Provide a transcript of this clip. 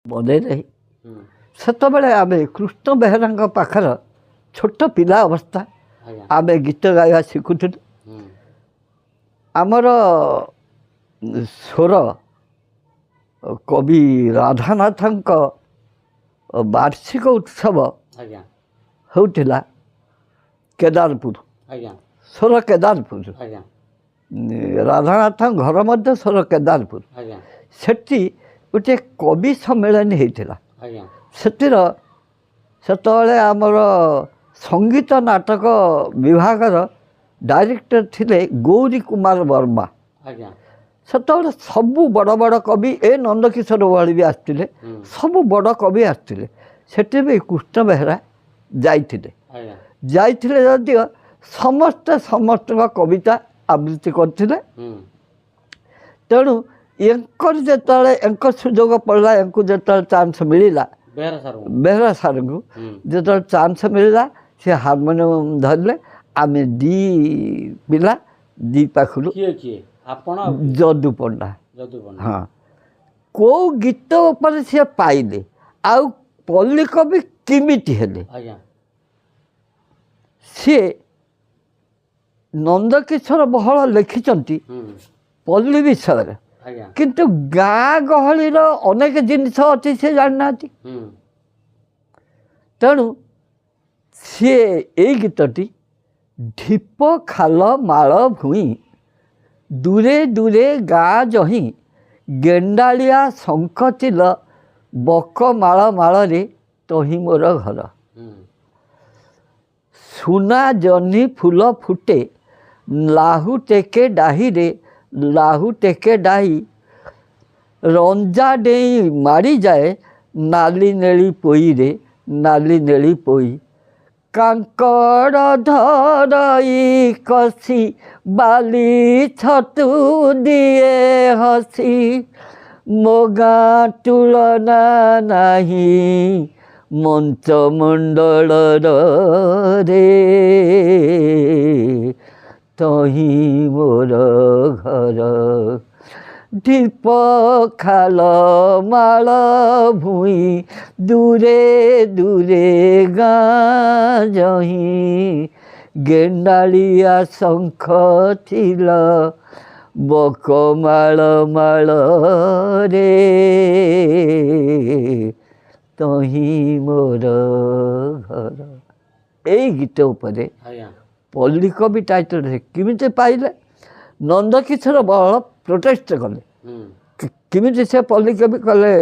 ମନେ ନାହିଁ। ସେତେବେଳେ ଆମେ କୃଷ୍ଣ ବେହେରାଙ୍କ ପାଖର ଛୋଟ ପିଲା ଅବସ୍ଥା, ଆମେ ଗୀତ ଗାଇବା ଶିଖୁଥିଲୁ। ଆମର ସ୍ୱର କବି ରାଧାନାଥଙ୍କ ବାର୍ଷିକ ଉତ୍ସବ ହେଉଥିଲା କେଦାରପୁର, ସ୍ୱର କେଦାରପୁର। ରାଧାନାଥଙ୍କ ଘର ମଧ୍ୟ ସ୍ୱର କେଦାରପୁର। ସେଠି ଗୋଟିଏ କବି ସମ୍ମିଳନୀ ହେଇଥିଲା। ସେତେବେଳେ ଆମର ସଙ୍ଗୀତ ନାଟକ ବିଭାଗର ଡାଇରେକ୍ଟର ଥିଲେ ଗୌରୀ କୁମାର ବର୍ମା। ସେତେବେଳେ ସବୁ ବଡ଼ ବଡ଼ କବି, ଏ ନନ୍ଦକିଶୋର ଭଳି ବି ଆସିଥିଲେ, ସବୁ ବଡ଼ କବି ଆସିଥିଲେ। ସେଠି ବି କୃଷ୍ଣ ବେହେରା ଯାଇଥିଲେ ଯଦିଓ ସମସ୍ତେ ସମସ୍ତଙ୍କ କବିତା ଆବୃତ୍ତି କରିଥିଲେ। ତେଣୁ ୟାଙ୍କର ଯେତେବେଳେ ୟାଙ୍କ ସୁଯୋଗ ପଡ଼ିଲା, ୟାଙ୍କୁ ଯେତେବେଳେ ଚାନ୍ସ ମିଳିଲା, ବେହେରା ସାର୍ଙ୍କୁ ଯେତେବେଳେ ଚାନ୍ସ ମିଳିଲା, ସେ ହାରମୋନିୟମ ଧରିଲେ। ଆମେ ପିଲା ପାଖରୁ ଯଦୁ ପଣ୍ଡା। ହଁ, କେଉଁ ଗୀତ ଉପରେ ସିଏ ପାଇଲେ ଆଉ ପଲ୍ଲୀ କବି କେମିତି ହେଲେ, ସିଏ ନନ୍ଦକିଶୋର ବହଳ ଲେଖିଛନ୍ତି ପଲ୍ଲୀ ବିଷୟରେ, କିନ୍ତୁ ଗାଁ ଗହଳିର ଅନେକ ଜିନିଷ ଅଛି ସେ ଜାଣିନାହାନ୍ତି। ତେଣୁ ସିଏ ଏଇ ଗୀତଟି ଢିପ ଖାଲ ମାଳ ଭୂଇଁ ଦୂରେ ଦୂରେ ଗାଁ ଜହିଁ ଗେଣ୍ଡାଳିଆ ଶଙ୍ଖ ଚିଲ ବକ ମାଳ ମାଳରେ ତହିଁ ମୋର ଘର। ସୁନା ଜହ୍ନି ଫୁଲ ଫୁଟେ ଲାହୁ ଟେକେ ଡାହିରେ ଲାହୁ ଟେକେ ଡାହି ରଞ୍ଜା ଡେଇଁ ମାଡ଼ିଯାଏ ନାଲି ନେଳି ପୋଇରେ ନାଲି ନେଳି ପୋଇ। କାଙ୍କଡ଼ ଧରଇ କଷି ବାଲି ଛତୁ ଦିଏ ହସି ମୋ ଗାଁ ତୁଳନା ନାହିଁ ମଞ୍ଚ ମଣ୍ଡଳର ରେ ତହିଁ ମୋର ଘର। ଢିପ ଖାଲ ମାଳ ଭୂଇଁ ଦୂରେ ଦୂରେ ଗାଁ ଜହିଁ ଗେଣ୍ଡାଳିଆ ଶଙ୍ଖ ଥିଲ ବକ ମାଳ ମାଳରେ ତହିଁ ମୋର ଘର। ଏଇ ଗୀତ ଉପରେ ପଲ୍ଲୀ କବି ଟାଇଟଲ କେମିତି ପାଇଲେ? ନନ୍ଦକିଶୋର ବଳ ପ୍ରୋଟେଷ୍ଟ କଲେ। କେମିତି ସେ ପଲ୍ଲୀ କବି କଲେ?